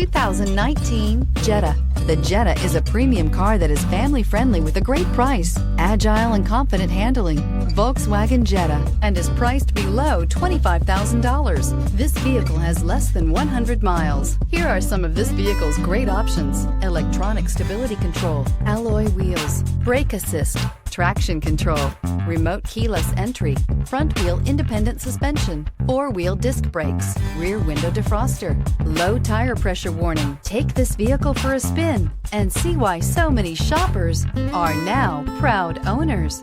2019 Jetta. The Jetta is a premium car that is family-friendly with a great price, agile and confident handling. Volkswagen Jetta, and is priced below $25,000. This vehicle has less than 100 miles. Here are some of this vehicle's great options: electronic stability control, alloy wheels, brake assist, traction control, remote keyless entry, front wheel independent suspension, four-wheel disc brakes, rear window defroster, low tire pressure warning. Take this vehicle for a spin and see why so many shoppers are now proud owners.